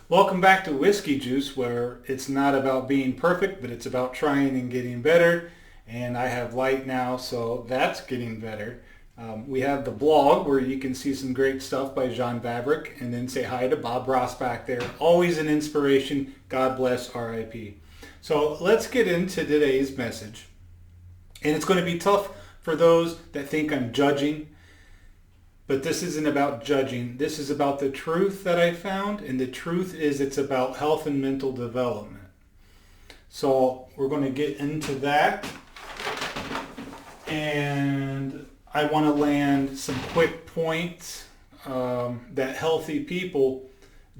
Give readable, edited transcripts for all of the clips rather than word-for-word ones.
Welcome back to Whiskey Juice, where it's not about being perfect, but it's about trying and getting better. And I have light now, so that's getting better. We have the blog where you can see some great stuff by Jean Vavrick, and then say hi to Bob Ross back there. Always an inspiration. God bless RIP. So let's get into today's message. And it's going to be tough for those that think I'm judging. But this isn't about judging. This is about the truth that I found, and the truth is it's about health and mental development. So we're going to get into that, and I want to land some quick points that healthy people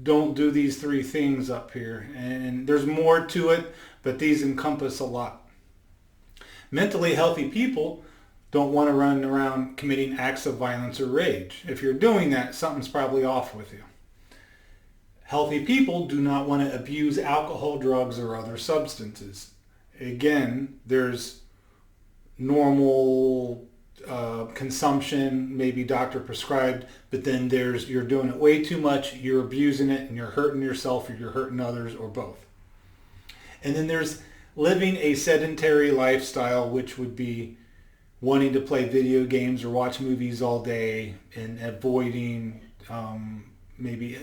don't do these three things up here. And there's more to it, but these encompass a lot. Mentally healthy people don't want to run around committing acts of violence or rage. If you're doing that, something's probably off with you. Healthy people do not want to abuse alcohol, drugs, or other substances. Again, there's normal consumption, maybe doctor prescribed, but then there's you're doing it way too much, you're abusing it, and you're hurting yourself or you're hurting others, or both. And then there's living a sedentary lifestyle, which would be wanting to play video games or watch movies all day and avoiding maybe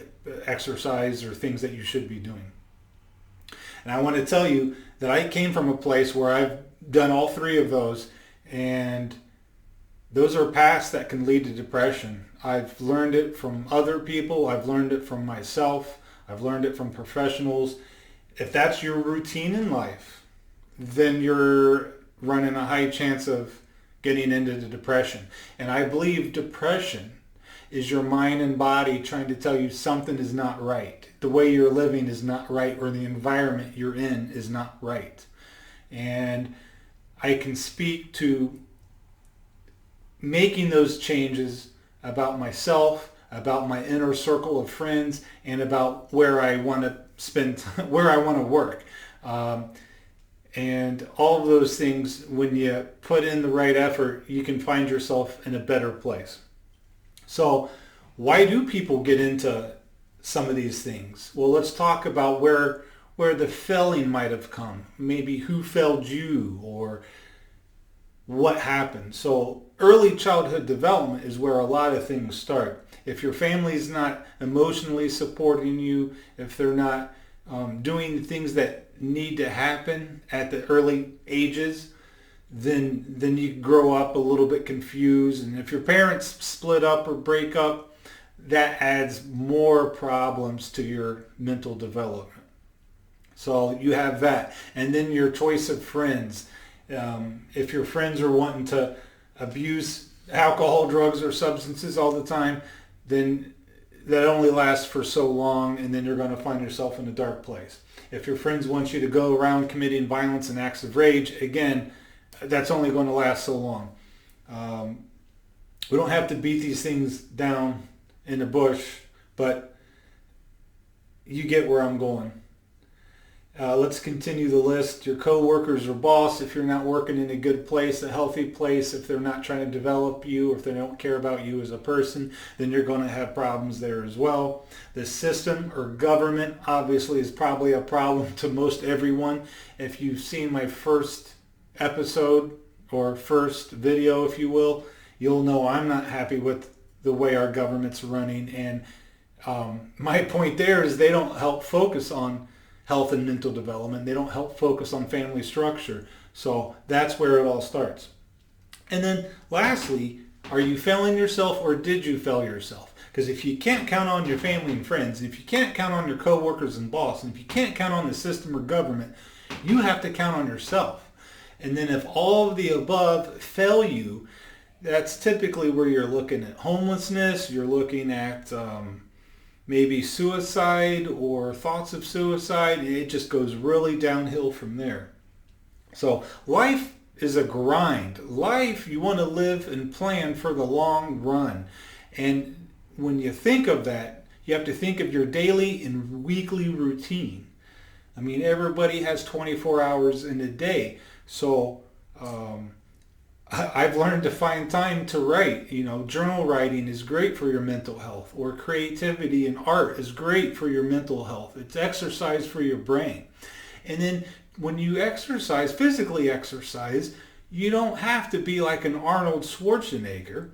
exercise or things that you should be doing. And I want to tell you that I came from a place where I've done all three of those, and those are paths that can lead to depression. I've learned it from other people. I've learned it from myself. I've learned it from professionals. If that's your routine in life, then you're running a high chance of getting into the depression. And I believe depression is your mind and body trying to tell you something is not right. The way you're living is not right, or the environment you're in is not right. And I can speak to making those changes about myself, about my inner circle of friends, and about where I want to spend, where I want to work. And all of those things, when you put in the right effort, you can find yourself in a better place. So why do people get into some of these things? Well, let's talk about where the failing might have come. Maybe who failed you, or what happened. So early childhood development is where a lot of things start. If your family's not emotionally supporting you, if they're not doing things that need to happen at the early ages, then you grow up a little bit confused. And if your parents split up or break up, that adds more problems to your mental development. So you have that. And then your choice of friends. If your friends are wanting to abuse alcohol, drugs, or substances all the time, then that only lasts for so long, and then you're going to find yourself in a dark place. If your friends want you to go around committing violence and acts of rage, again, that's only going to last so long. We don't have to beat these things down in the bush, but you get where I'm going. Let's continue the list. Your coworkers or boss, if you're not working in a good place, a healthy place, if they're not trying to develop you, or if they don't care about you as a person, then you're going to have problems there as well. The system or government obviously is probably a problem to most everyone. If you've seen my first episode or first video, if you will, you'll know I'm not happy with the way our government's running. And my point there is they don't help focus on health and mental development. They don't help focus on family structure. So that's where it all starts. And then lastly, are you failing yourself, or did you fail yourself? Because if you can't count on your family and friends, if you can't count on your coworkers and boss, and if you can't count on the system or government, you have to count on yourself. And then if all of the above fail you, that's typically where you're looking at homelessness, you're looking at maybe suicide or thoughts of suicide. It just goes really downhill from there. So life is a grind. Life, you want to live and plan for the long run. And when you think of that, you have to think of your daily and weekly routine. I mean, everybody has 24 hours in a day. So I've learned to find time to write. Journal writing is great for your mental health, or creativity and art is great for your mental health. It's exercise for your brain. And then when you exercise, physically exercise, you don't have to be like an Arnold Schwarzenegger.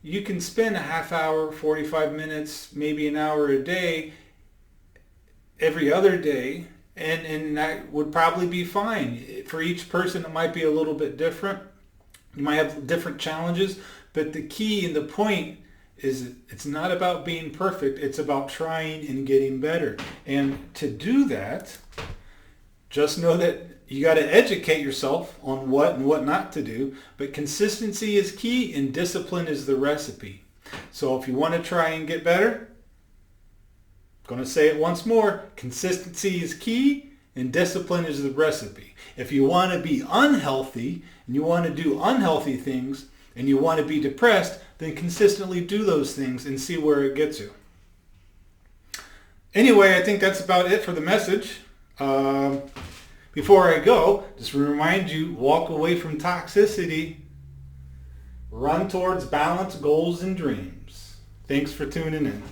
You can spend a half hour, 45 minutes, maybe an hour a day, every other day, and that would probably be fine. For each person, it might be a little bit different. You might have different challenges, but the key and the point is it's not about being perfect. It's about trying and getting better. And to do that, just know that you got to educate yourself on what and what not to do, but consistency is key and discipline is the recipe. So if you want to try and get better, I'm going to say it once more, consistency is key and discipline is the recipe. If you want to be unhealthy and you want to do unhealthy things and you want to be depressed, then consistently do those things and see where it gets you. Anyway, I think that's about it for the message. Before I go, just remind you, walk away from toxicity, run towards balance, goals, and dreams. Thanks for tuning in.